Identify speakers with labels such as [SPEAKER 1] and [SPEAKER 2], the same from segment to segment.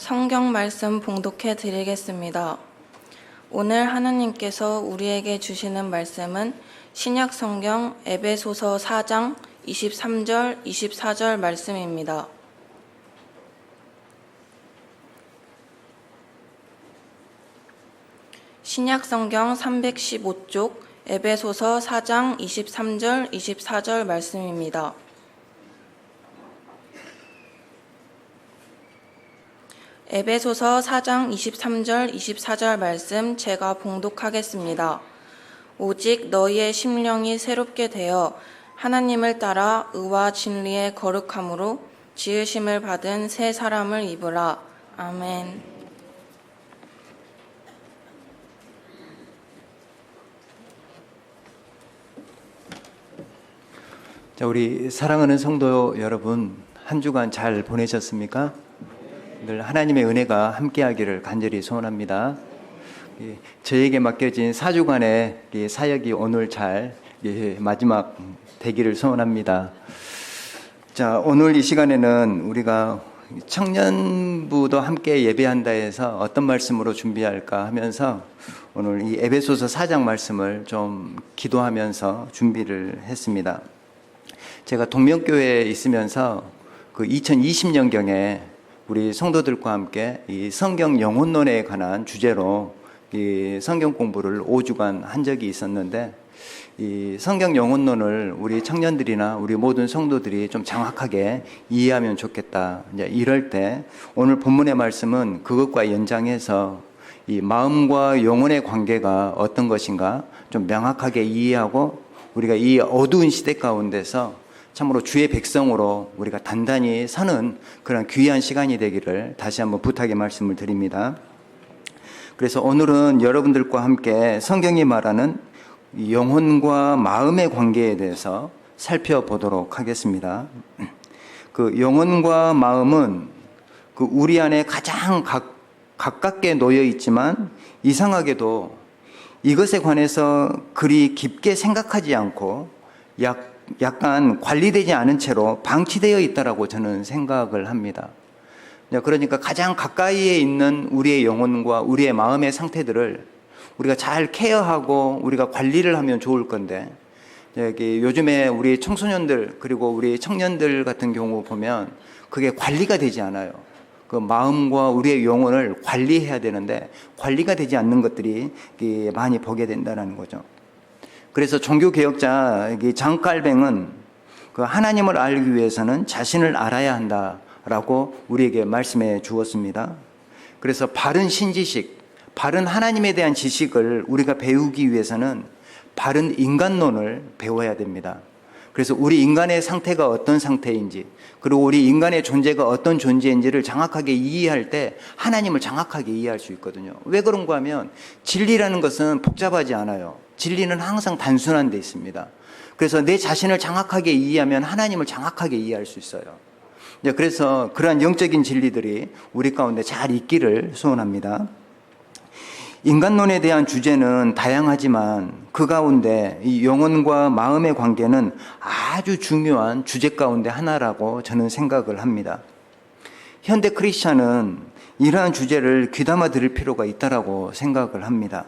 [SPEAKER 1] 성경 말씀 봉독해 드리겠습니다. 오늘 하나님께서 우리에게 주시는 말씀은 신약 성경 에베소서 4장 23절, 24절 말씀입니다. 신약 성경 315쪽 에베소서 4장 23절, 24절 말씀입니다. 에베소서 4장 23절, 24절 말씀 제가 봉독하겠습니다. 오직 너희의 심령이 새롭게 되어 하나님을 따라 의와 진리의 거룩함으로 지으심을 받은 새 사람을 입으라. 아멘.
[SPEAKER 2] 자, 우리 사랑하는 성도 여러분, 한 주간 잘 보내셨습니까? 늘 하나님의 은혜가 함께하기를 간절히 소원합니다. 저에게 맡겨진 4주간의 사역이 오늘 잘 마지막 되기를 소원합니다. 자, 오늘 이 시간에는 우리가 청년부도 함께 예배한다 해서 어떤 말씀으로 준비할까 하면서 오늘 이 에베소서 4장 말씀을 좀 기도하면서 준비를 했습니다. 제가 동명교회에 있으면서 그 2020년경에 우리 성도들과 함께 이 성경 영혼론에 관한 주제로 이 성경 공부를 5주간 한 적이 있었는데, 이 성경 영혼론을 우리 청년들이나 우리 모든 성도들이 좀 정확하게 이해하면 좋겠다. 이제 이럴 때 오늘 본문의 말씀은 그것과 연장해서 이 마음과 영혼의 관계가 어떤 것인가 좀 명확하게 이해하고 우리가 이 어두운 시대 가운데서 참으로 주의 백성으로 우리가 단단히 서는 그런 귀한 시간이 되기를 다시 한번 부탁의 말씀을 드립니다. 그래서 오늘은 여러분들과 함께 성경이 말하는 영혼과 마음의 관계에 대해서 살펴보도록 하겠습니다. 그 영혼과 마음은 그 우리 안에 가장 가깝게 놓여 있지만 이상하게도 이것에 관해서 그리 깊게 생각하지 않고 약간 관리되지 않은 채로 방치되어 있다라고 저는 생각을 합니다. 그러니까 가장 가까이에 있는 우리의 영혼과 우리의 마음의 상태들을 우리가 잘 케어하고 우리가 관리를 하면 좋을 건데, 요즘에 우리 청소년들 그리고 우리 청년들 같은 경우 보면 그게 관리가 되지 않아요. 그 마음과 우리의 영혼을 관리해야 되는데 관리가 되지 않는 것들이 많이 보게 된다는 거죠. 그래서 종교개혁자 장 칼뱅은 그 하나님을 알기 위해서는 자신을 알아야 한다라고 우리에게 말씀해 주었습니다. 그래서 바른 신지식, 바른 하나님에 대한 지식을 우리가 배우기 위해서는 바른 인간론을 배워야 됩니다. 그래서 우리 인간의 상태가 어떤 상태인지, 그리고 우리 인간의 존재가 어떤 존재인지를 정확하게 이해할 때 하나님을 정확하게 이해할 수 있거든요. 왜 그런가 하면 진리라는 것은 복잡하지 않아요. 진리는 항상 단순한 데 있습니다. 그래서 내 자신을 정확하게 이해하면 하나님을 정확하게 이해할 수 있어요. 그래서 그러한 영적인 진리들이 우리 가운데 잘 있기를 소원합니다. 인간론에 대한 주제는 다양하지만 그 가운데 이 영혼과 마음의 관계는 아주 중요한 주제 가운데 하나라고 저는 생각을 합니다. 현대 크리스찬은 이러한 주제를 귀담아 들을 필요가 있다고 생각을 합니다.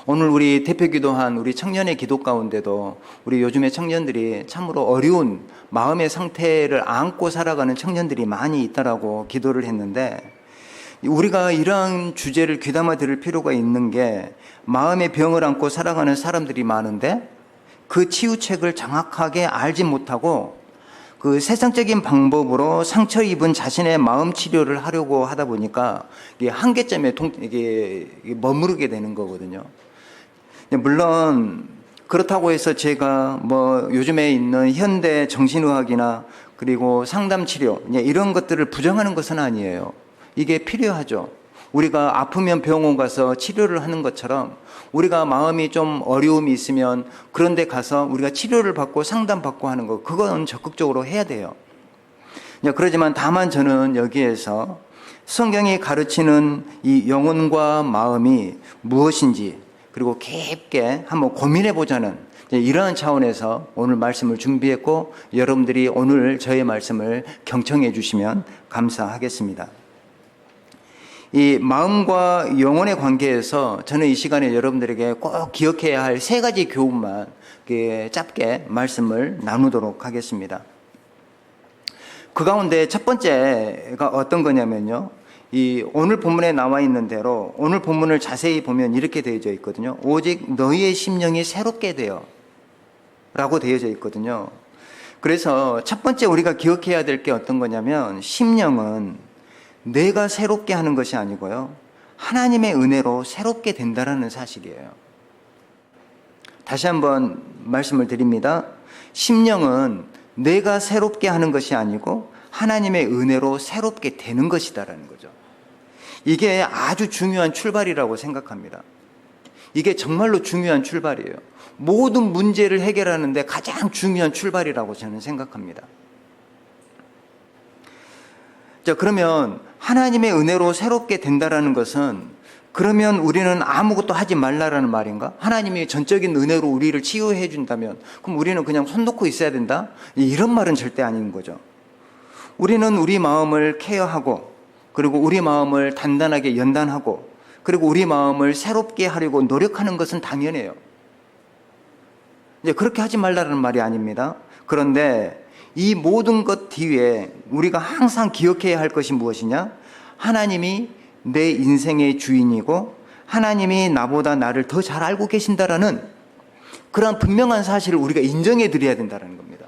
[SPEAKER 2] 오늘 우리 대표기도한 우리 청년의 기도 가운데도 우리 요즘의 청년들이 참으로 어려운 마음의 상태를 안고 살아가는 청년들이 많이 있다라고 기도를 했는데, 우리가 이러한 주제를 귀담아 들을 필요가 있는 게 마음의 병을 안고 살아가는 사람들이 많은데 그 치유책을 정확하게 알지 못하고 그 세상적인 방법으로 상처 입은 자신의 마음 치료를 하려고 하다 보니까 이게 한계점에 이게 머무르게 되는 거거든요. 물론 그렇다고 해서 제가 요즘에 있는 현대 정신의학이나 그리고 상담치료 이런 것들을 부정하는 것은 아니에요. 이게 필요하죠. 우리가 아프면 병원 가서 치료를 하는 것처럼 우리가 마음이 좀 어려움이 있으면 그런 데 가서 우리가 치료를 받고 상담받고 하는 거, 그건 적극적으로 해야 돼요. 그러지만 다만 저는 여기에서 성경이 가르치는 이 영혼과 마음이 무엇인지 그리고 깊게 한번 고민해 보자는 이러한 차원에서 오늘 말씀을 준비했고, 여러분들이 오늘 저의 말씀을 경청해 주시면 감사하겠습니다. 이 마음과 영혼의 관계에서 저는 이 시간에 여러분들에게 꼭 기억해야 할 세 가지 교훈만 짧게 말씀을 나누도록 하겠습니다. 그 가운데 첫 번째가 어떤 거냐면요. 이 오늘 본문에 나와 있는 대로 오늘 본문을 자세히 보면 이렇게 되어져 있거든요. 오직 너희의 심령이 새롭게 되어 라고 되어져 있거든요. 그래서 첫 번째 우리가 기억해야 될 게 어떤 거냐면 심령은 내가 새롭게 하는 것이 아니고요. 하나님의 은혜로 새롭게 된다라는 사실이에요. 다시 한번 말씀을 드립니다. 심령은 내가 새롭게 하는 것이 아니고 하나님의 은혜로 새롭게 되는 것이다라는 거죠. 이게 아주 중요한 출발이라고 생각합니다. 이게 정말로 중요한 출발이에요. 모든 문제를 해결하는데 가장 중요한 출발이라고 저는 생각합니다. 자, 그러면 하나님의 은혜로 새롭게 된다라는 것은 그러면 우리는 아무것도 하지 말라라는 말인가? 하나님이 전적인 은혜로 우리를 치유해 준다면 그럼 우리는 그냥 손 놓고 있어야 된다? 이런 말은 절대 아닌 거죠. 우리는 우리 마음을 케어하고 그리고 우리 마음을 단단하게 연단하고 그리고 우리 마음을 새롭게 하려고 노력하는 것은 당연해요. 이제 그렇게 하지 말라는 말이 아닙니다. 그런데 이 모든 것 뒤에 우리가 항상 기억해야 할 것이 무엇이냐? 하나님이 내 인생의 주인이고 하나님이 나보다 나를 더 잘 알고 계신다라는 그런 분명한 사실을 우리가 인정해 드려야 된다는 겁니다.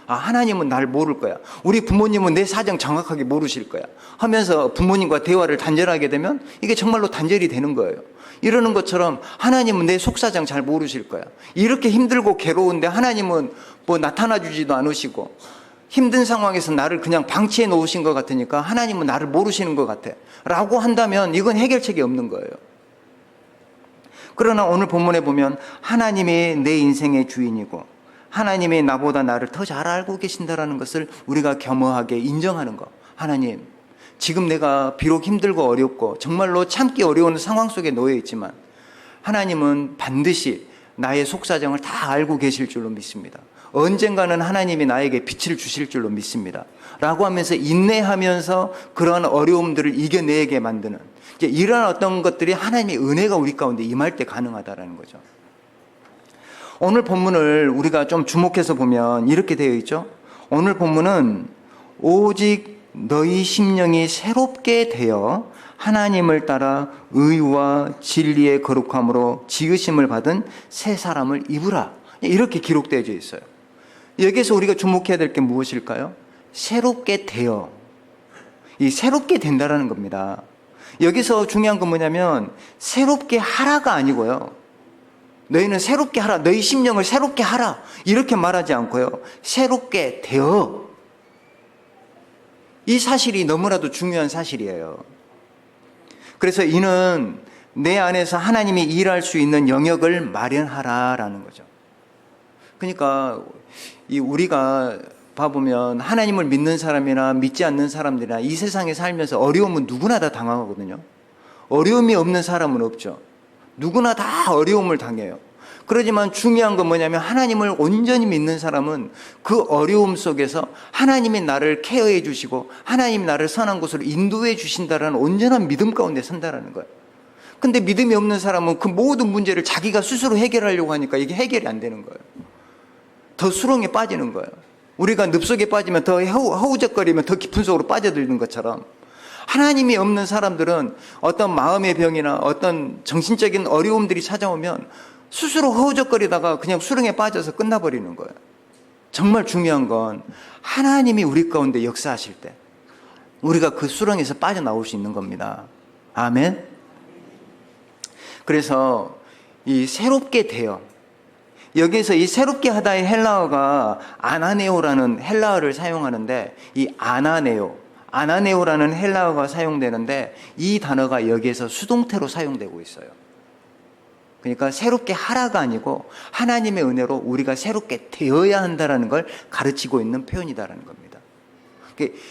[SPEAKER 2] 아, 하나님은 날 모를 거야. 우리 부모님은 내 사정 정확하게 모르실 거야. 하면서 부모님과 대화를 단절하게 되면 이게 정말로 단절이 되는 거예요. 이러는 것처럼 하나님은 내 속사정 잘 모르실 거야. 이렇게 힘들고 괴로운데 하나님은 뭐 나타나 주지도 않으시고 힘든 상황에서 나를 그냥 방치해 놓으신 것 같으니까 하나님은 나를 모르시는 것 같아 라고 한다면 이건 해결책이 없는 거예요. 그러나 오늘 본문에 보면 하나님이 내 인생의 주인이고 하나님이 나보다 나를 더 잘 알고 계신다라는 것을 우리가 겸허하게 인정하는 거. 하나님, 지금 내가 비록 힘들고 어렵고 정말로 참기 어려운 상황 속에 놓여 있지만 하나님은 반드시 나의 속사정을 다 알고 계실 줄로 믿습니다. 언젠가는 하나님이 나에게 빛을 주실 줄로 믿습니다. 라고 하면서 인내하면서 그러한 어려움들을 이겨내게 만드는 이제 이러한 어떤 것들이 하나님의 은혜가 우리 가운데 임할 때 가능하다는 거죠. 오늘 본문을 우리가 좀 주목해서 보면 이렇게 되어 있죠. 오늘 본문은 오직 너희 심령이 새롭게 되어 하나님을 따라 의와 진리의 거룩함으로 지으심을 받은 새 사람을 입으라. 이렇게 기록되어 있어요. 여기서 우리가 주목해야 될 게 무엇일까요? 새롭게 되어. 이 새롭게 된다라는 겁니다. 여기서 중요한 건 뭐냐면 새롭게 하라가 아니고요. 너희는 새롭게 하라. 너희 심령을 새롭게 하라. 이렇게 말하지 않고요. 새롭게 되어. 이 사실이 너무나도 중요한 사실이에요. 그래서 이는 내 안에서 하나님이 일할 수 있는 영역을 마련하라라는 거죠. 그러니까 우리가 봐보면 하나님을 믿는 사람이나 믿지 않는 사람들이나 이 세상에 살면서 어려움은 누구나 다 당하거든요. 어려움이 없는 사람은 없죠. 누구나 다 어려움을 당해요. 그렇지만 중요한 건 뭐냐면 하나님을 온전히 믿는 사람은 그 어려움 속에서 하나님이 나를 케어해 주시고 하나님이 나를 선한 곳으로 인도해 주신다라는 온전한 믿음 가운데 선다라는 거예요. 근데 믿음이 없는 사람은 그 모든 문제를 자기가 스스로 해결하려고 하니까 이게 해결이 안 되는 거예요. 더 수렁에 빠지는 거예요. 우리가 늪속에 빠지면 더 허우적거리면 더 깊은 속으로 빠져들는 것처럼 하나님이 없는 사람들은 어떤 마음의 병이나 어떤 정신적인 어려움들이 찾아오면 스스로 허우적거리다가 그냥 수렁에 빠져서 끝나버리는 거예요. 정말 중요한 건 하나님이 우리 가운데 역사하실 때 우리가 그 수렁에서 빠져나올 수 있는 겁니다. 아멘. 그래서 이 새롭게 되어 여기에서 이 새롭게 하다의 헬라어가 아나네오라는 헬라어를 사용하는데 이 아나네오라는 헬라어가 사용되는데 이 단어가 여기에서 수동태로 사용되고 있어요. 그러니까 새롭게 하라가 아니고 하나님의 은혜로 우리가 새롭게 되어야 한다는 걸 가르치고 있는 표현이다라는 겁니다.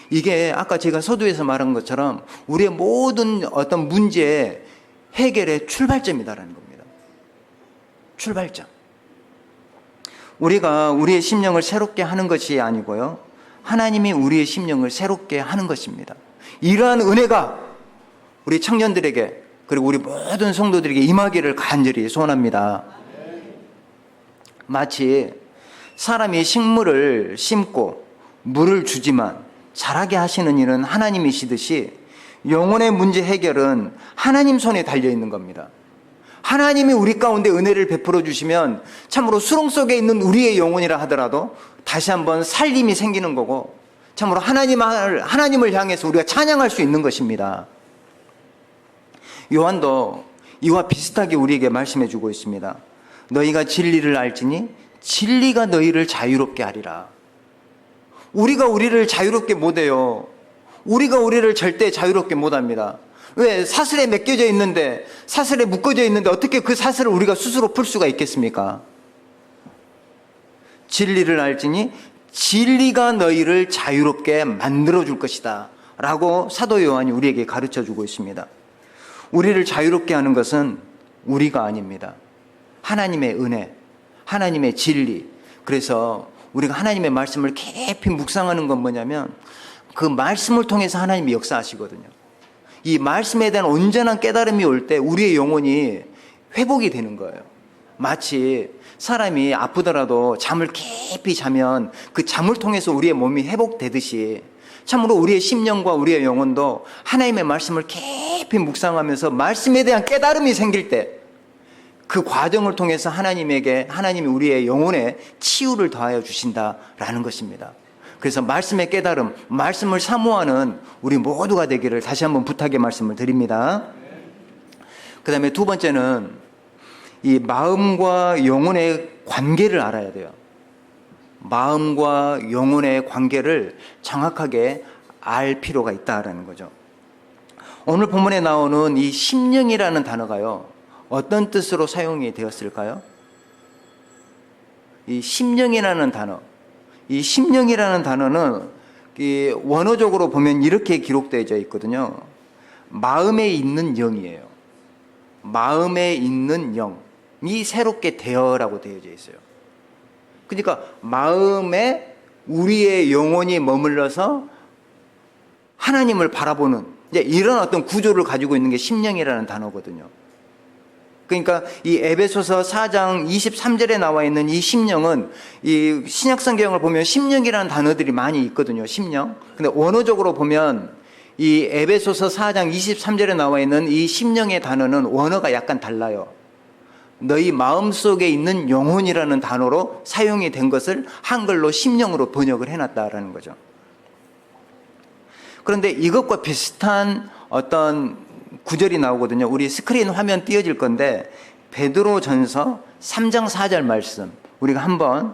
[SPEAKER 2] 이게 아까 제가 서두에서 말한 것처럼 우리의 모든 어떤 문제 해결의 출발점이다라는 겁니다. 출발점. 우리가 우리의 심령을 새롭게 하는 것이 아니고요. 하나님이 우리의 심령을 새롭게 하는 것입니다. 이러한 은혜가 우리 청년들에게 그리고 우리 모든 성도들에게 임하기를 간절히 소원합니다. 마치 사람이 식물을 심고 물을 주지만 자라게 하시는 일은 하나님이시듯이 영혼의 문제 해결은 하나님 손에 달려 있는 겁니다. 하나님이 우리 가운데 은혜를 베풀어 주시면 참으로 수렁 속에 있는 우리의 영혼이라 하더라도 다시 한번 살림이 생기는 거고 참으로 하나님을 향해서 우리가 찬양할 수 있는 것입니다. 요한도 이와 비슷하게 우리에게 말씀해 주고 있습니다. 너희가 진리를 알지니 진리가 너희를 자유롭게 하리라. 우리가 우리를 자유롭게 못해요. 우리가 우리를 절대 자유롭게 못합니다. 왜? 사슬에 맡겨져 있는데, 사슬에 묶어져 있는데 어떻게 그 사슬을 우리가 스스로 풀 수가 있겠습니까? 진리를 알지니 진리가 너희를 자유롭게 만들어 줄 것이다 라고 사도 요한이 우리에게 가르쳐 주고 있습니다. 우리를 자유롭게 하는 것은 우리가 아닙니다. 하나님의 은혜, 하나님의 진리. 그래서 우리가 하나님의 말씀을 깊이 묵상하는 건 뭐냐면 그 말씀을 통해서 하나님이 역사하시거든요. 이 말씀에 대한 온전한 깨달음이 올 때 우리의 영혼이 회복이 되는 거예요. 마치 사람이 아프더라도 잠을 깊이 자면 그 잠을 통해서 우리의 몸이 회복되듯이 참으로 우리의 심령과 우리의 영혼도 하나님의 말씀을 깊이 묵상하면서 말씀에 대한 깨달음이 생길 때 그 과정을 통해서 하나님이 우리의 영혼에 치유를 더하여 주신다라는 것입니다. 그래서 말씀의 깨달음, 말씀을 사모하는 우리 모두가 되기를 다시 한번 부탁의 말씀을 드립니다. 그 다음에 두 번째는 이 마음과 영혼의 관계를 알아야 돼요. 마음과 영혼의 관계를 정확하게 알 필요가 있다라는 거죠. 오늘 본문에 나오는 이 심령이라는 단어가요, 어떤 뜻으로 사용이 되었을까요? 이 심령이라는 단어, 이 심령이라는 단어는 이 원어적으로 보면 이렇게 기록되어 있거든요. 마음에 있는 영이에요. 마음에 있는 영이 새롭게 되어라고 되어져 있어요. 그러니까 마음에 우리의 영혼이 머물러서 하나님을 바라보는 이런 어떤 구조를 가지고 있는 게 심령이라는 단어거든요. 그러니까 이 에베소서 4장 23절에 나와 있는 이 심령은 이 신약성경을 보면 심령이라는 단어들이 많이 있거든요. 심령. 근데 원어적으로 보면 이 에베소서 4장 23절에 나와 있는 이 심령의 단어는 원어가 약간 달라요. 너희 마음속에 있는 영혼이라는 단어로 사용이 된 것을 한글로 심령으로 번역을 해놨다라는 거죠. 그런데 이것과 비슷한 어떤 구절이 나오거든요. 우리 스크린 화면 띄워질 건데 베드로전서 3장 4절 말씀 우리가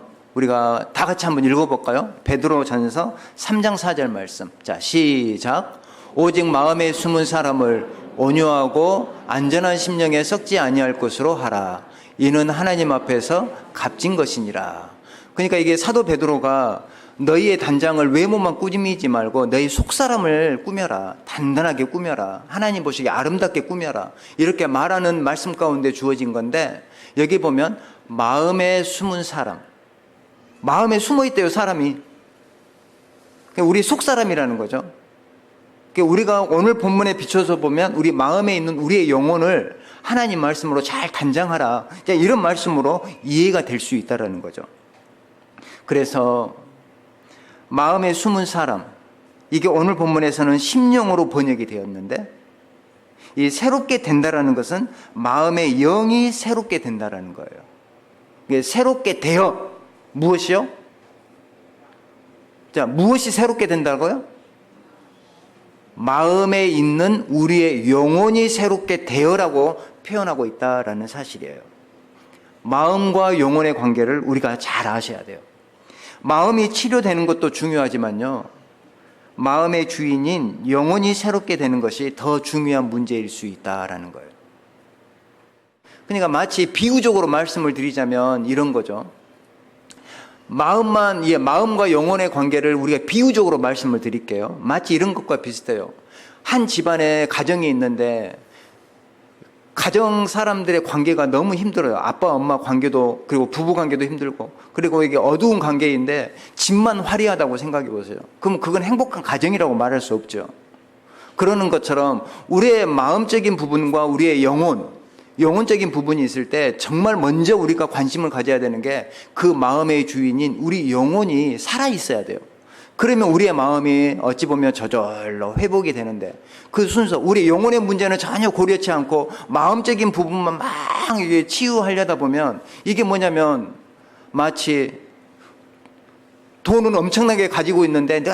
[SPEAKER 2] 다 같이 한번 읽어볼까요? 베드로전서 3장 4절 말씀. 자, 시작. 오직 마음에 숨은 사람을 온유하고 안전한 심령에 썩지 아니할 것으로 하라. 이는 하나님 앞에서 값진 것이니라. 그러니까 이게 사도 베드로가 너희의 단장을 외모만 꾸미지 말고 너희 속사람을 꾸며라. 단단하게 꾸며라. 하나님 보시기에 아름답게 꾸며라. 이렇게 말하는 말씀 가운데 주어진 건데 여기 보면 마음에 숨은 사람. 마음에 숨어 있대요, 사람이. 우리 속사람이라는 거죠. 우리가 오늘 본문에 비춰서 보면 우리 마음에 있는 우리의 영혼을 하나님 말씀으로 잘 단장하라. 이런 말씀으로 이해가 될 수 있다는 거죠. 그래서 마음에 숨은 사람, 이게 오늘 본문에서는 심령으로 번역이 되었는데 이 새롭게 된다라는 것은 마음의 영이 새롭게 된다라는 거예요. 이게 새롭게 되어 무엇이요? 자, 무엇이 새롭게 된다고요? 마음에 있는 우리의 영혼이 새롭게 되어라고 표현하고 있다라는 사실이에요. 마음과 영혼의 관계를 우리가 잘 아셔야 돼요. 마음이 치료되는 것도 중요하지만요, 마음의 주인인 영혼이 새롭게 되는 것이 더 중요한 문제일 수 있다라는 거예요. 그러니까 마치 비유적으로 말씀을 드리자면 이런 거죠. 마음과 영혼의 관계를 우리가 비유적으로 말씀을 드릴게요. 마치 이런 것과 비슷해요. 한 집안에 가정이 있는데 가정 사람들의 관계가 너무 힘들어요. 아빠, 엄마 관계도, 그리고 부부 관계도 힘들고, 그리고 이게 어두운 관계인데 집만 화려하다고 생각해 보세요. 그럼 그건 행복한 가정이라고 말할 수 없죠. 그러는 것처럼 우리의 마음적인 부분과 우리의 영혼적인 부분이 있을 때 정말 먼저 우리가 관심을 가져야 되는 게 그 마음의 주인인 우리 영혼이 살아 있어야 돼요. 그러면 우리의 마음이 어찌 보면 저절로 회복이 되는데, 그 순서, 우리 영혼의 문제는 전혀 고려치 않고 마음적인 부분만 막 이게 치유하려다 보면 이게 뭐냐면 마치 돈은 엄청나게 가지고 있는데 늘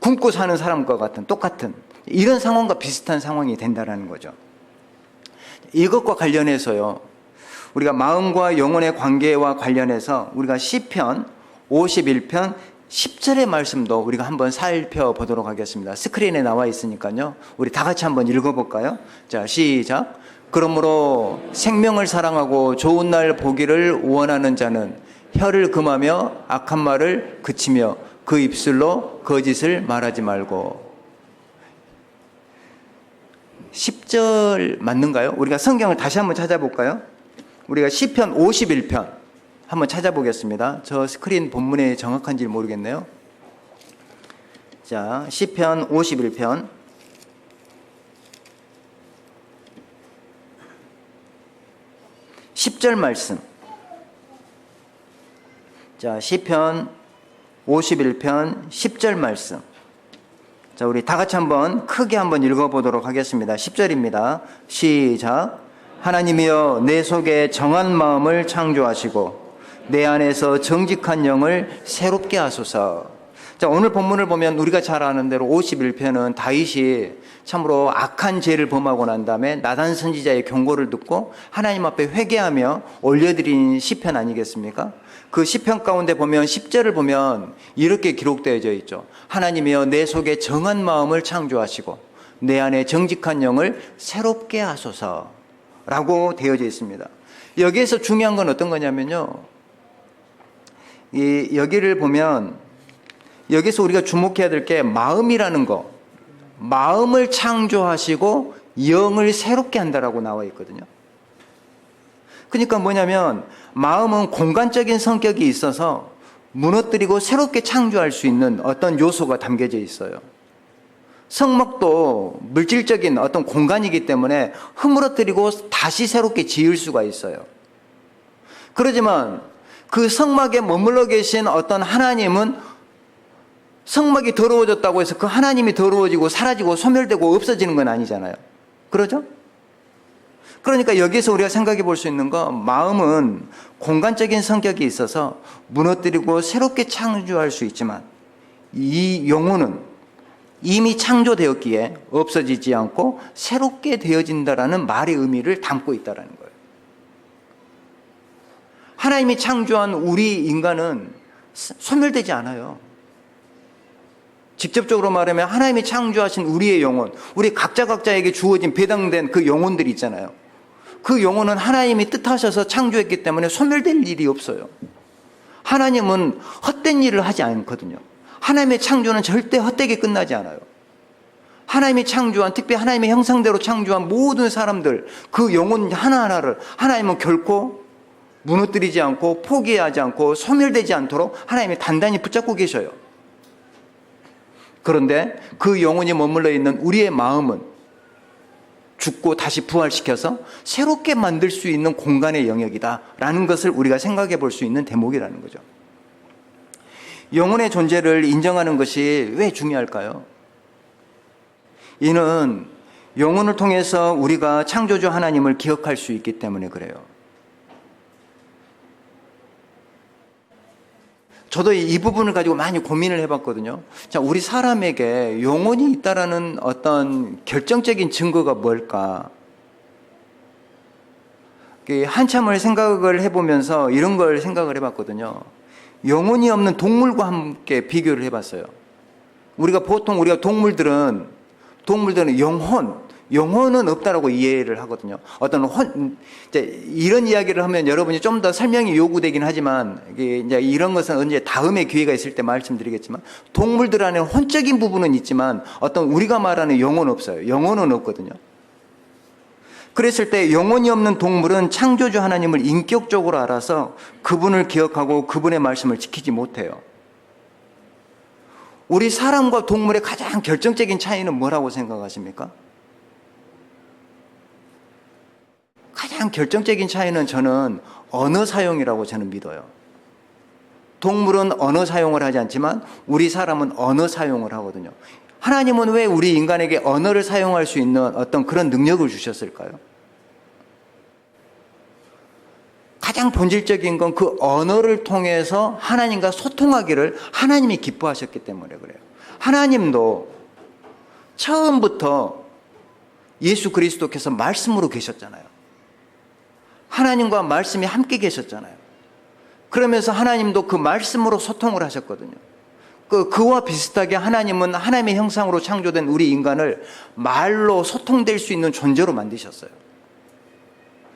[SPEAKER 2] 굶고 사는 사람과 같은, 똑같은 이런 상황과 비슷한 상황이 된다는 거죠. 이것과 관련해서요, 우리가 마음과 영혼의 관계와 관련해서 우리가 시편 51편 10절의 말씀도 우리가 한번 살펴보도록 하겠습니다. 스크린에 나와 있으니까요, 우리 다 같이 한번 읽어볼까요? 자, 시작. 그러므로 생명을 사랑하고 좋은 날 보기를 원하는 자는 혀를 금하며 악한 말을 그치며 그 입술로 거짓을 말하지 말고. 10절 맞는가요? 우리가 성경을 다시 한번 찾아볼까요? 우리가 시편 51편 한번 찾아보겠습니다. 저 스크린 본문에 정확한지 모르겠네요. 자, 시편 51편 10절 말씀. 자, 시편 51편 10절 말씀. 자, 우리 다 같이 한번 크게 한번 읽어보도록 하겠습니다. 10절입니다. 시작. 하나님이여 내 속에 정한 마음을 창조하시고 내 안에서 정직한 영을 새롭게 하소서. 자, 오늘 본문을 보면 우리가 잘 아는 대로 51편은 다윗이 참으로 악한 죄를 범하고 난 다음에 나단 선지자의 경고를 듣고 하나님 앞에 회개하며 올려드린 시편 아니겠습니까? 그 시편 가운데 보면 10절을 보면 이렇게 기록되어져 있죠. 하나님이여 내 속에 정한 마음을 창조하시고 내 안에 정직한 영을 새롭게 하소서 라고 되어져 있습니다. 여기에서 중요한 건 어떤 거냐면요, 여기를 보면 여기서 우리가 주목해야 될 게 마음이라는 거, 마음을 창조하시고 영을 새롭게 한다라고 나와 있거든요. 그러니까 뭐냐면 마음은 공간적인 성격이 있어서 무너뜨리고 새롭게 창조할 수 있는 어떤 요소가 담겨져 있어요. 성막도 물질적인 어떤 공간이기 때문에 허물어뜨리고 다시 새롭게 지을 수가 있어요. 그렇지만 그 성막에 머물러 계신 어떤 하나님은 성막이 더러워졌다고 해서 그 하나님이 더러워지고 사라지고 소멸되고 없어지는 건 아니잖아요. 그러죠? 그러니까 여기서 우리가 생각해 볼 수 있는 건 마음은 공간적인 성격이 있어서 무너뜨리고 새롭게 창조할 수 있지만 이 영혼은 이미 창조되었기에 없어지지 않고 새롭게 되어진다라는 말의 의미를 담고 있다는 거예요. 하나님이 창조한 우리 인간은 소멸되지 않아요. 직접적으로 말하면 하나님이 창조하신 우리의 영혼, 우리 각자에게 주어진 배당된 그 영혼들이 있잖아요. 그 영혼은 하나님이 뜻하셔서 창조했기 때문에 소멸될 일이 없어요. 하나님은 헛된 일을 하지 않거든요. 하나님의 창조는 절대 헛되게 끝나지 않아요. 하나님이 창조한, 특히 하나님의 형상대로 창조한 모든 사람들, 그 영혼 하나하나를 하나님은 결코 무너뜨리지 않고 포기하지 않고 소멸되지 않도록 하나님이 단단히 붙잡고 계셔요. 그런데 그 영혼이 머물러 있는 우리의 마음은 죽고 다시 부활시켜서 새롭게 만들 수 있는 공간의 영역이다라는 것을 우리가 생각해 볼 수 있는 대목이라는 거죠. 영혼의 존재를 인정하는 것이 왜 중요할까요? 이는 영혼을 통해서 우리가 창조주 하나님을 기억할 수 있기 때문에 그래요. 저도 이 부분을 가지고 많이 고민을 해봤거든요. 자, 우리 사람에게 영혼이 있다라는 어떤 결정적인 증거가 뭘까? 한참을 생각을 해보면서 이런 걸 생각을 해봤거든요. 영혼이 없는 동물과 함께 비교를 해봤어요. 우리가 동물들은 영혼은 없다라고 이해를 하거든요. 이런 이야기를 하면 여러분이 좀 더 설명이 요구되긴 하지만, 이제 이런 것은 언제 다음에 기회가 있을 때 말씀드리겠지만, 동물들 안에 혼적인 부분은 있지만, 우리가 말하는 영혼은 없어요. 영혼은 없거든요. 그랬을 때 영혼이 없는 동물은 창조주 하나님을 인격적으로 알아서 그분을 기억하고 그분의 말씀을 지키지 못해요. 우리 사람과 동물의 가장 결정적인 차이는 뭐라고 생각하십니까? 가장 결정적인 차이는 저는 언어 사용이라고 저는 믿어요. 동물은 언어 사용을 하지 않지만 우리 사람은 언어 사용을 하거든요. 하나님은 왜 우리 인간에게 언어를 사용할 수 있는 어떤 그런 능력을 주셨을까요? 가장 본질적인 건 그 언어를 통해서 하나님과 소통하기를 하나님이 기뻐하셨기 때문에 그래요. 하나님도 처음부터 예수 그리스도께서 말씀으로 계셨잖아요. 하나님과 말씀이 함께 계셨잖아요. 그러면서 하나님도 그 말씀으로 소통을 하셨거든요. 그와 비슷하게 하나님은 하나님의 형상으로 창조된 우리 인간을 말로 소통될 수 있는 존재로 만드셨어요.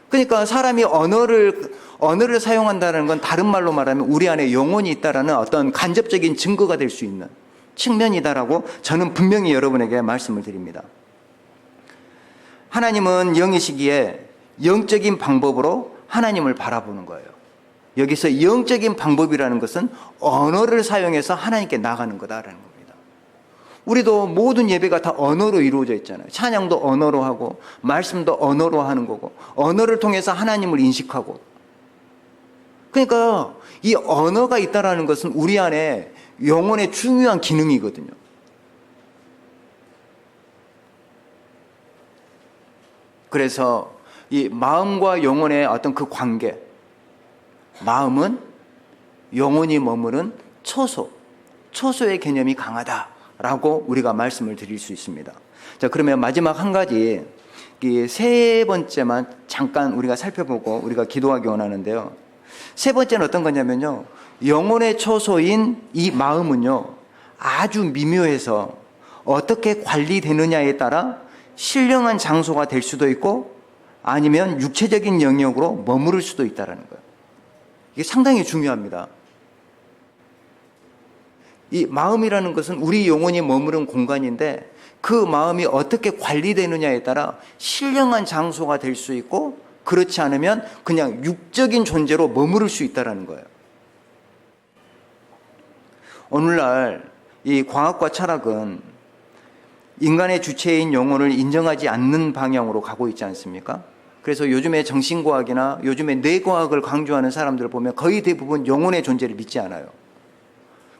[SPEAKER 2] 그러니까 사람이 언어를 사용한다는 건 다른 말로 말하면 우리 안에 영혼이 있다라는 어떤 간접적인 증거가 될 수 있는 측면이다라고 저는 분명히 여러분에게 말씀을 드립니다. 하나님은 영이시기에 영적인 방법으로 하나님을 바라보는 거예요. 여기서 영적인 방법이라는 것은 언어를 사용해서 하나님께 나가는 거다라는 겁니다. 우리도 모든 예배가 다 언어로 이루어져 있잖아요. 찬양도 언어로 하고 말씀도 언어로 하는 거고 언어를 통해서 하나님을 인식하고, 그러니까 이 언어가 있다라는 것은 우리 안에 영혼의 중요한 기능이거든요. 그래서 이 마음과 영혼의 어떤 그 관계, 마음은 영혼이 머무른 초소의 개념이 강하다라고 우리가 말씀을 드릴 수 있습니다. 자, 그러면 마지막 한 가지, 이 세 번째만 잠깐 우리가 살펴보고 우리가 기도하기 원하는데요. 세 번째는 어떤 거냐면요, 영혼의 초소인 이 마음은요 아주 미묘해서 어떻게 관리되느냐에 따라 신령한 장소가 될 수도 있고 아니면 육체적인 영역으로 머무를 수도 있다는 거예요. 이게 상당히 중요합니다. 이 마음이라는 것은 우리 영혼이 머무른 공간인데 그 마음이 어떻게 관리되느냐에 따라 신령한 장소가 될 수 있고 그렇지 않으면 그냥 육적인 존재로 머무를 수 있다는 거예요. 오늘날 이 과학과 철학은 인간의 주체인 영혼을 인정하지 않는 방향으로 가고 있지 않습니까? 그래서 요즘에 정신과학이나 요즘에 뇌과학을 강조하는 사람들을 보면 거의 대부분 영혼의 존재를 믿지 않아요.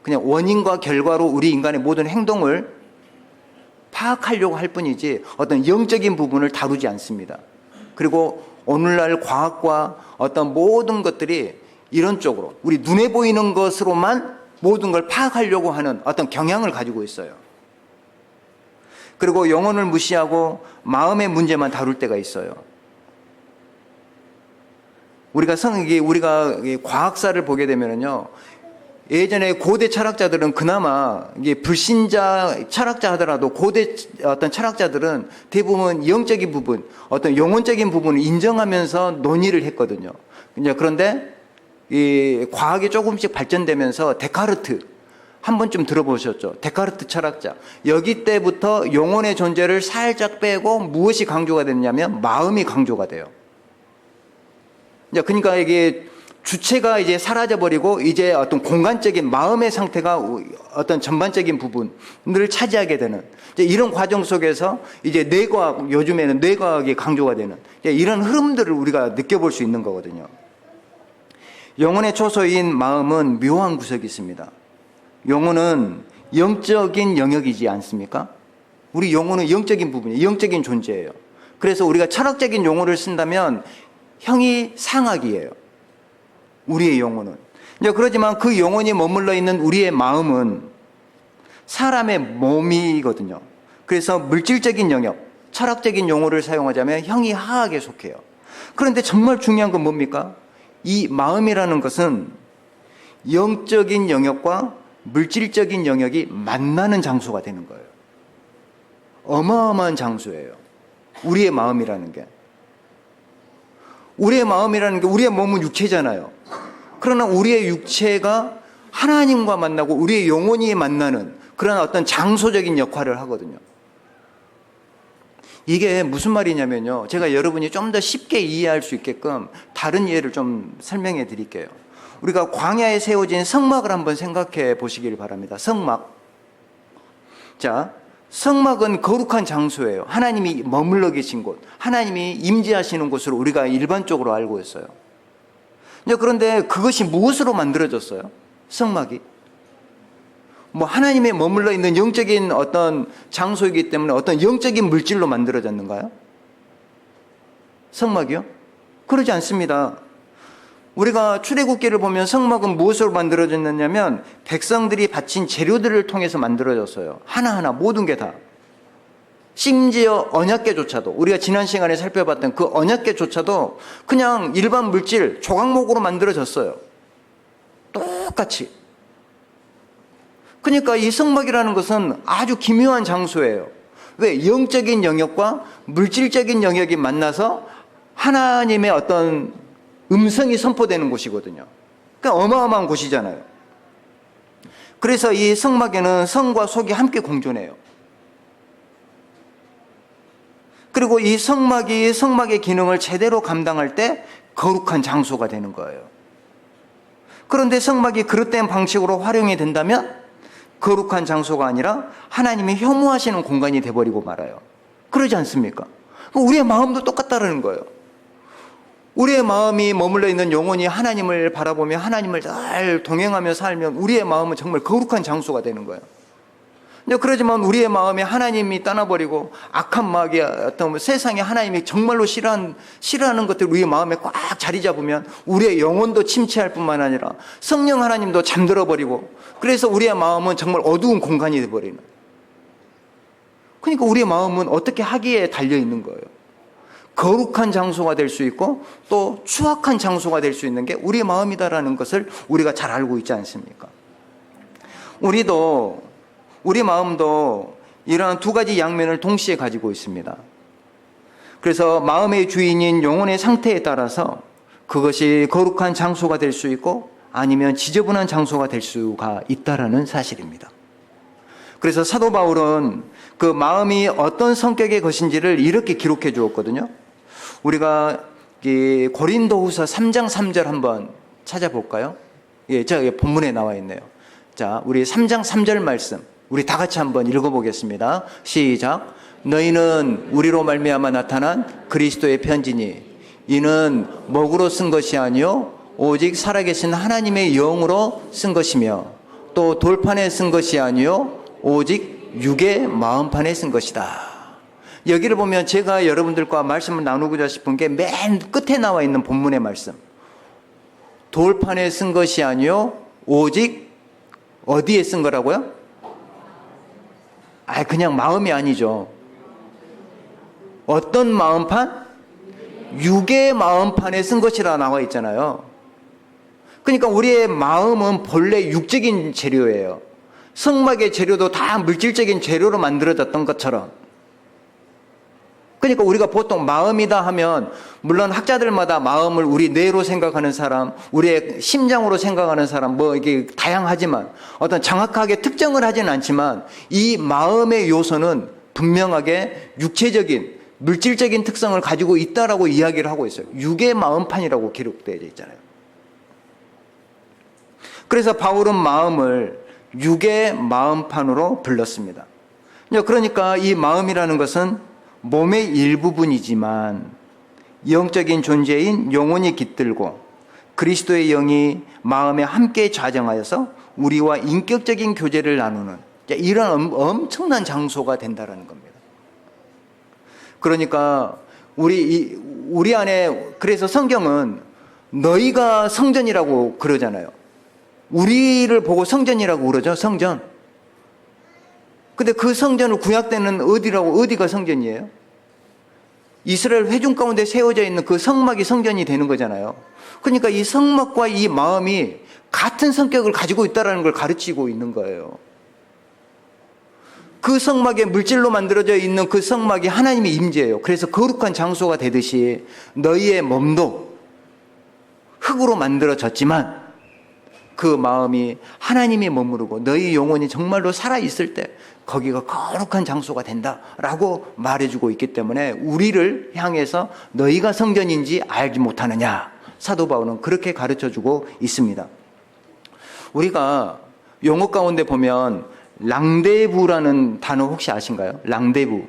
[SPEAKER 2] 그냥 원인과 결과로 우리 인간의 모든 행동을 파악하려고 할 뿐이지 어떤 영적인 부분을 다루지 않습니다. 그리고 오늘날 과학과 어떤 모든 것들이 이런 쪽으로 우리 눈에 보이는 것으로만 모든 걸 파악하려고 하는 어떤 경향을 가지고 있어요. 그리고 영혼을 무시하고 마음의 문제만 다룰 때가 있어요. 우리가 과학사를 보게 되면요, 예전에 고대 철학자들은 그나마 이게 불신자 철학자 하더라도 고대 어떤 철학자들은 대부분 영적인 부분, 어떤 영혼적인 부분을 인정하면서 논의를 했거든요. 그런데 이 과학이 조금씩 발전되면서 데카르트 한 번쯤 들어보셨죠? 데카르트 철학자. 여기 때부터 영혼의 존재를 살짝 빼고 무엇이 강조가 됐냐면 마음이 강조가 돼요. 그러니까 이게 주체가 이제 사라져버리고 이제 어떤 공간적인 마음의 상태가 어떤 전반적인 부분을 차지하게 되는 이런 과정 속에서 이제 뇌과학, 요즘에는 뇌과학이 강조가 되는 이런 흐름들을 우리가 느껴볼 수 있는 거거든요. 영혼의 초소인 마음은 묘한 구석이 있습니다. 영혼은 영적인 영역이지 않습니까? 우리 영혼은 영적인 부분이에요. 영적인 존재예요. 그래서 우리가 철학적인 용어를 쓴다면 형이 상학이에요. 우리의 영혼은. 그렇지만 그 영혼이 머물러 있는 우리의 마음은 사람의 몸이거든요. 그래서 물질적인 영역, 철학적인 용어를 사용하자면 형이 하학에 속해요. 그런데 정말 중요한 건 뭡니까? 이 마음이라는 것은 영적인 영역과 물질적인 영역이 만나는 장소가 되는 거예요. 어마어마한 장소예요. 우리의 마음이라는 게. 우리의 마음이라는 게, 우리의 몸은 육체잖아요. 그러나 우리의 육체가 하나님과 만나고 우리의 영혼이 만나는 그런 어떤 장소적인 역할을 하거든요. 이게 무슨 말이냐면요, 제가 여러분이 좀 더 쉽게 이해할 수 있게끔 다른 예를 좀 설명해 드릴게요. 우리가 광야에 세워진 성막을 한번 생각해 보시길 바랍니다. 성막. 자, 성막은 거룩한 장소예요. 하나님이 머물러 계신 곳, 하나님이 임재하시는 곳으로 우리가 일반적으로 알고 있어요. 그런데 그것이 무엇으로 만들어졌어요? 성막이. 뭐 하나님의 머물러 있는 영적인 어떤 장소이기 때문에 어떤 영적인 물질로 만들어졌는가요? 성막이요? 그러지 않습니다. 우리가 출애굽기를 보면 성막은 무엇으로 만들어졌느냐면 백성들이 바친 재료들을 통해서 만들어졌어요. 하나하나 모든 게 다. 심지어 언약궤조차도, 우리가 지난 시간에 살펴봤던 그 언약궤조차도 그냥 일반 물질 조각목으로 만들어졌어요. 똑같이. 그러니까 이 성막이라는 것은 아주 기묘한 장소예요. 왜? 영적인 영역과 물질적인 영역이 만나서 하나님의 어떤 음성이 선포되는 곳이거든요. 그러니까 어마어마한 곳이잖아요. 그래서 이 성막에는 성과 속이 함께 공존해요. 그리고 이 성막이 성막의 기능을 제대로 감당할 때 거룩한 장소가 되는 거예요. 그런데 성막이 그릇된 방식으로 활용이 된다면 거룩한 장소가 아니라 하나님이 혐오하시는 공간이 돼버리고 말아요. 그러지 않습니까? 우리의 마음도 똑같다는 거예요. 우리의 마음이 머물러 있는 영혼이 하나님을 바라보며 하나님을 잘 동행하며 살면 우리의 마음은 정말 거룩한 장소가 되는 거예요. 그러지만 우리의 마음에 하나님이 떠나버리고 악한 마귀, 어떤 세상에 하나님이 정말로 싫어하는 것들 우리의 마음에 꽉 자리 잡으면 우리의 영혼도 침체할 뿐만 아니라 성령 하나님도 잠들어버리고, 그래서 우리의 마음은 정말 어두운 공간이 되어버리는. 그러니까 우리의 마음은 어떻게 하기에 달려있는 거예요. 거룩한 장소가 될 수 있고 또 추악한 장소가 될 수 있는 게 우리의 마음이다라는 것을 우리가 잘 알고 있지 않습니까? 우리 마음도 이러한 두 가지 양면을 동시에 가지고 있습니다. 그래서 마음의 주인인 영혼의 상태에 따라서 그것이 거룩한 장소가 될 수 있고 아니면 지저분한 장소가 될 수가 있다라는 사실입니다. 그래서 사도 바울은 그 마음이 어떤 성격의 것인지를 이렇게 기록해 주었거든요. 우리가 고린도후서 3장 3절 한번 찾아볼까요? 예, 자, 본문에 나와 있네요. 자, 우리 3장 3절 말씀 우리 다 같이 한번 읽어보겠습니다. 시작. 너희는 우리로 말미암아 나타난 그리스도의 편지니 이는 먹으로 쓴 것이 아니요 오직 살아계신 하나님의 영으로 쓴 것이며 또 돌판에 쓴 것이 아니요 오직 육의 마음판에 쓴 것이다. 여기를 보면 제가 여러분들과 말씀을 나누고자 싶은 게 맨 끝에 나와 있는 본문의 말씀. 돌판에 쓴 것이 아니요 오직 어디에 쓴 거라고요? 그냥 마음이 아니죠. 어떤 마음판? 육의 마음판에 쓴 것이라 나와 있잖아요. 그러니까 우리의 마음은 본래 육적인 재료예요. 성막의 재료도 다 물질적인 재료로 만들어졌던 것처럼. 그러니까 우리가 보통 마음이다 하면 물론 학자들마다 마음을 우리 뇌로 생각하는 사람, 우리의 심장으로 생각하는 사람 이게 다양하지만 어떤 정확하게 특정을 하지는 않지만 이 마음의 요소는 분명하게 육체적인 물질적인 특성을 가지고 있다라고 이야기를 하고 있어요. 육의 마음판이라고 기록되어 있잖아요. 그래서 바울은 마음을 육의 마음판으로 불렀습니다. 그러니까 이 마음이라는 것은 몸의 일부분이지만 영적인 존재인 영혼이 깃들고 그리스도의 영이 마음에 함께 좌정하여서 우리와 인격적인 교제를 나누는 이런 엄청난 장소가 된다는 겁니다. 그러니까 우리 안에, 그래서 성경은 너희가 성전이라고 그러잖아요. 우리를 보고 성전이라고 그러죠. 성전. 근데 그 성전을 구약 때는 어디가 성전이에요? 이스라엘 회중 가운데 세워져 있는 그 성막이 성전이 되는 거잖아요. 그러니까 이 성막과 이 마음이 같은 성격을 가지고 있다는 걸 가르치고 있는 거예요. 그 성막에 물질로 만들어져 있는 그 성막이 하나님의 임재예요. 그래서 거룩한 장소가 되듯이 너희의 몸도 흙으로 만들어졌지만 그 마음이 하나님이 머무르고 너희 영혼이 정말로 살아있을 때 거기가 거룩한 장소가 된다라고 말해주고 있기 때문에 우리를 향해서 너희가 성전인지 알지 못하느냐, 사도 바울은 그렇게 가르쳐주고 있습니다. 우리가 용어 가운데 보면 랑데부라는 단어 혹시 아신가요? 랑데부.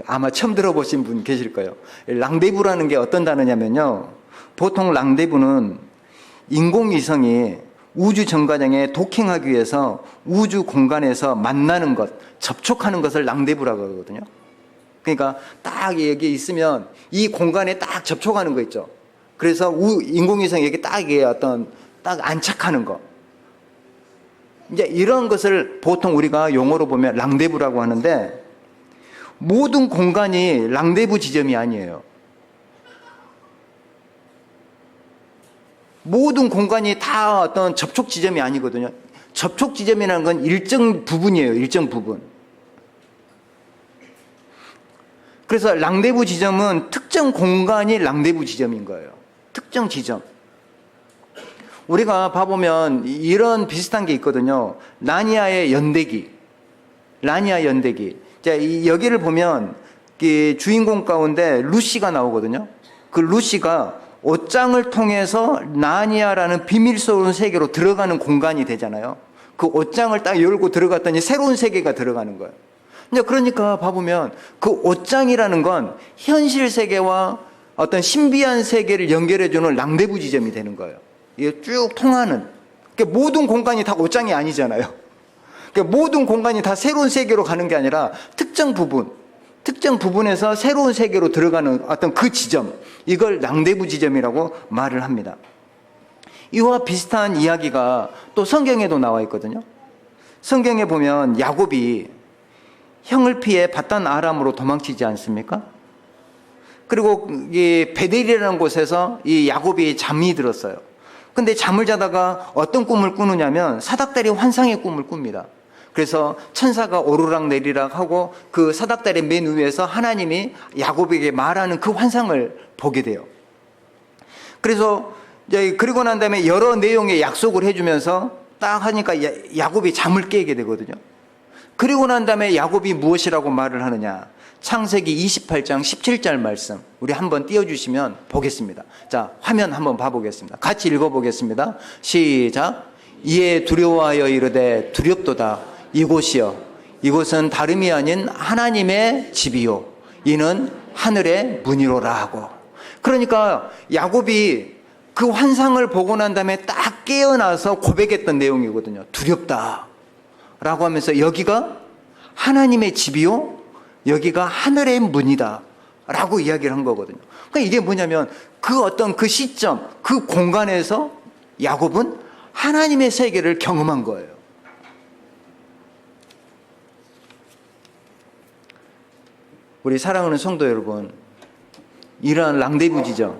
[SPEAKER 2] 아마 처음 들어보신 분 계실 거예요. 랑데부라는 게 어떤 단어냐면요. 보통 랑데부는 인공위성이 우주 정거장에 도킹하기 위해서 우주 공간에서 만나는 것, 접촉하는 것을 랑데부라고 하거든요. 그러니까 딱 여기 있으면 이 공간에 딱 접촉하는 거 있죠. 그래서 인공위성이 여기 딱 안착하는 거. 이제 이런 것을 보통 우리가 용어로 보면 랑데부라고 하는데, 모든 공간이 랑데부 지점이 아니에요. 모든 공간이 다 어떤 접촉 지점이 아니거든요. 접촉 지점이라는 건 일정 부분이에요. 일정 부분. 그래서 랑데부 지점은 특정 공간이 랑데부 지점인 거예요. 특정 지점. 우리가 봐보면 이런 비슷한 게 있거든요. 나니아의 연대기. 나니아 연대기. 자, 여기를 보면 주인공 가운데 루시가 나오거든요. 그 루시가 옷장을 통해서 나니아라는 비밀스러운 세계로 들어가는 공간이 되잖아요. 그 옷장을 딱 열고 들어갔더니 새로운 세계가 들어가는 거예요. 그러니까 봐보면 그 옷장이라는 건 현실 세계와 어떤 신비한 세계를 연결해주는 랑데부 지점이 되는 거예요. 이게 쭉 통하는. 그러니까 모든 공간이 다 옷장이 아니잖아요. 그러니까 모든 공간이 다 새로운 세계로 가는 게 아니라 특정 부분에서 새로운 세계로 들어가는 어떤 그 지점, 이걸 랑데부 지점이라고 말을 합니다. 이와 비슷한 이야기가 또 성경에도 나와 있거든요. 성경에 보면 야곱이 형을 피해 밧단 아람으로 도망치지 않습니까? 그리고 이 베델이라는 곳에서 이 야곱이 잠이 들었어요. 근데 잠을 자다가 어떤 꿈을 꾸느냐면 사닥다리 환상의 꿈을 꿉니다. 그래서 천사가 오르락 내리락 하고 그 사닥다리 맨 위에서 하나님이 야곱에게 말하는 그 환상을 보게 돼요. 그래서 이제 그리고 난 다음에 여러 내용의 약속을 해주면서 딱 하니까 야곱이 잠을 깨게 되거든요. 그리고 난 다음에 야곱이 무엇이라고 말을 하느냐. 창세기 28장 17절 말씀 우리 한번 띄워주시면 보겠습니다. 자, 화면 한번 봐보겠습니다. 같이 읽어보겠습니다. 시작. 이에 두려워하여 이르되 두렵도다. 이곳이여 이곳은 다름이 아닌 하나님의 집이요 이는 하늘의 문이로라 하고. 그러니까 야곱이 그 환상을 보고 난 다음에 딱 깨어나서 고백했던 내용이거든요. 두렵다 라고 하면서 여기가 하나님의 집이요 여기가 하늘의 문이다 라고 이야기를 한 거거든요. 그러니까 이게 뭐냐면 그 어떤 그 시점, 그 공간에서 야곱은 하나님의 세계를 경험한 거예요. 우리 사랑하는 성도 여러분, 이러한 랑데부 지점,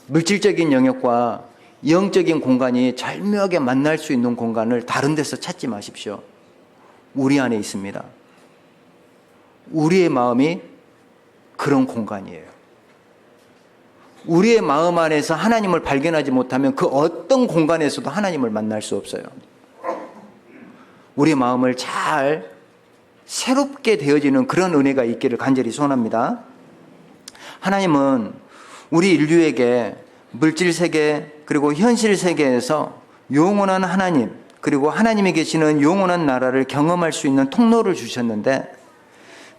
[SPEAKER 2] 물질적인 영역과 영적인 공간이 절묘하게 만날 수 있는 공간을 다른 데서 찾지 마십시오. 우리 안에 있습니다. 우리의 마음이 그런 공간이에요. 우리의 마음 안에서 하나님을 발견하지 못하면 그 어떤 공간에서도 하나님을 만날 수 없어요. 우리의 마음을 잘 새롭게 되어지는 그런 은혜가 있기를 간절히 소원합니다. 하나님은 우리 인류에게 물질 세계 그리고 현실 세계에서 영원한 하나님 그리고 하나님이 계시는 영원한 나라를 경험할 수 있는 통로를 주셨는데,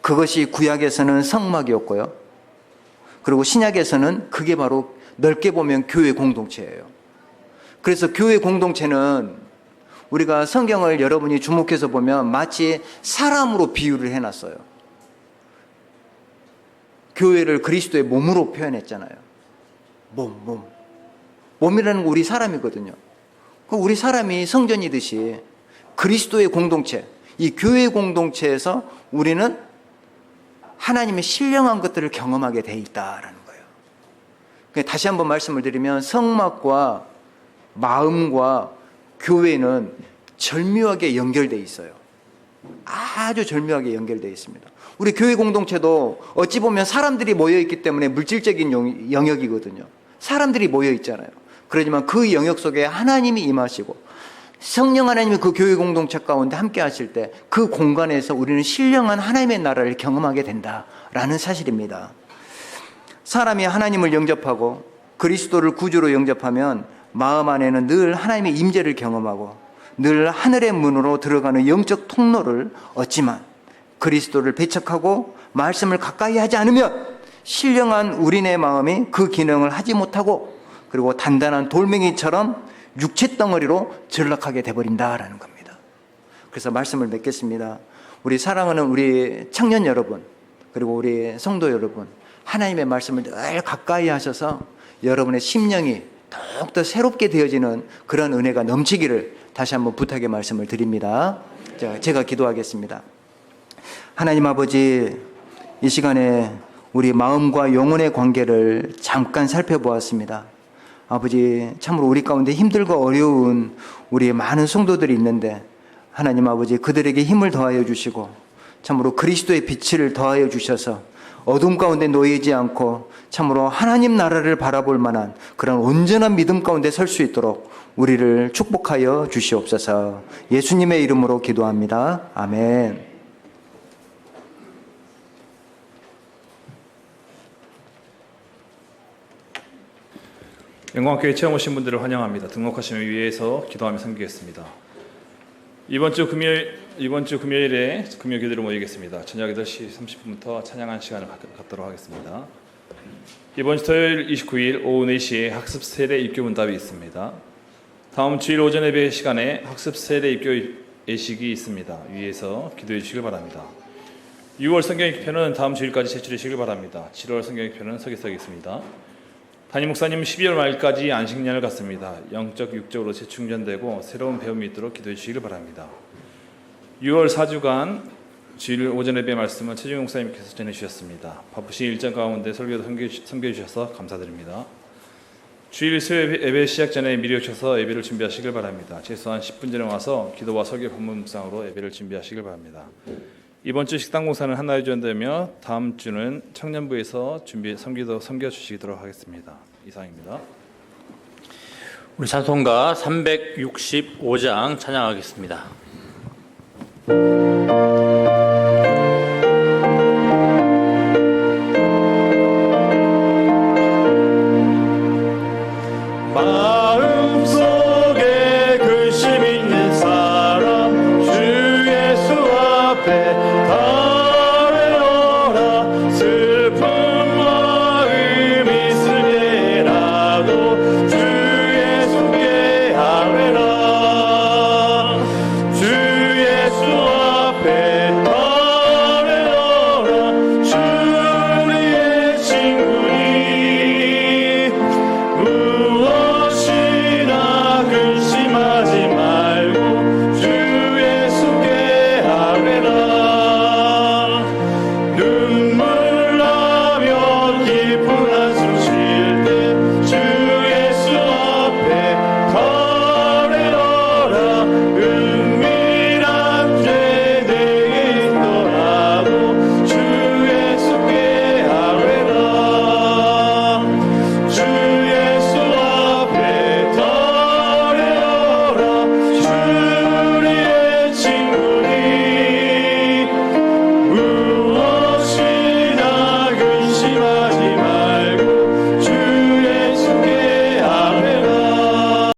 [SPEAKER 2] 그것이 구약에서는 성막이었고요. 그리고 신약에서는 그게 바로 넓게 보면 교회 공동체예요. 그래서 교회 공동체는 우리가 성경을 여러분이 주목해서 보면 마치 사람으로 비유를 해놨어요. 교회를 그리스도의 몸으로 표현했잖아요. 몸이라는 거 우리 사람이거든요. 우리 사람이 성전이듯이 그리스도의 공동체, 이 교회 공동체에서 우리는 하나님의 신령한 것들을 경험하게 돼 있다라는 거예요. 다시 한번 말씀을 드리면 성막과 마음과 교회는 절묘하게 연결되어 있어요. 아주 절묘하게 연결되어 있습니다. 우리 교회 공동체도 어찌 보면 사람들이 모여있기 때문에 물질적인 영역이거든요. 사람들이 모여있잖아요. 그러지만 그 영역 속에 하나님이 임하시고 성령 하나님이 그 교회 공동체 가운데 함께 하실 때 그 공간에서 우리는 신령한 하나님의 나라를 경험하게 된다라는 사실입니다. 사람이 하나님을 영접하고 그리스도를 구주로 영접하면 마음 안에는 늘 하나님의 임재를 경험하고 늘 하늘의 문으로 들어가는 영적 통로를 얻지만 그리스도를 배척하고 말씀을 가까이 하지 않으면 신령한 우리네 마음이 그 기능을 하지 못하고 그리고 단단한 돌멩이처럼 육체 덩어리로 전락하게 돼버린다라는 겁니다. 그래서 말씀을 맺겠습니다. 우리 사랑하는 우리 청년 여러분 그리고 우리 성도 여러분, 하나님의 말씀을 늘 가까이 하셔서 여러분의 심령이 더욱더 새롭게 되어지는 그런 은혜가 넘치기를 다시 한번 부탁의 말씀을 드립니다. 제가 기도하겠습니다. 하나님 아버지, 이 시간에 우리 마음과 영혼의 관계를 잠깐 살펴보았습니다. 아버지, 참으로 우리 가운데 힘들고 어려운 우리 많은 성도들이 있는데 하나님 아버지, 그들에게 힘을 더하여 주시고 참으로 그리스도의 빛을 더하여 주셔서 어둠 가운데 놓이지 않고 참으로 하나님 나라를 바라볼 만한 그런 온전한 믿음 가운데 설 수 있도록 우리를 축복하여 주시옵소서. 예수님의 이름으로 기도합니다. 아멘.
[SPEAKER 3] 영광교회 처음 오신 분들을 환영합니다. 등록하시면 위에서 기도하며 섬기겠습니다. 이번 주 금요일에 금요 기도를 모이겠습니다. 저녁 8시 30분부터 찬양한 시간을 갖도록 하겠습니다. 이번 주 토요일 29일 오후 4시에 학습 세대 입교 문답이 있습니다. 다음 주일 오전 예배 시간에 학습 세대 입교 예식이 있습니다. 위에서 기도해 주시길 바랍니다. 6월 성경익편은 다음 주일까지 제출해 주시길 바랍니다. 7월 성경익편은 서기석이 있습니다. 담임 목사님 12월 말까지 안식년을 갖습니다. 영적, 육적으로 재충전되고 새로운 배움이 있도록 기도해 주시길 바랍니다. 6월 4주간 주일 오전 예배 말씀은 최종 목사님께서 전해주셨습니다. 바쁘신 일정 가운데 설교도 섬겨주셔서 감사드립니다. 주일 수요 예배 시작 전에 미리 오셔서 예배를 준비하시길 바랍니다. 최소한 10분 전에 와서 기도와 설교 본문 묵상으로 예배를 준비하시길 바랍니다. 이번 주 식당 공사는 한나에 지원되며 다음 주는 청년부에서 섬겨주시도록 하겠습니다. 이상입니다.
[SPEAKER 4] 우리 찬송가 365장 찬양하겠습니다.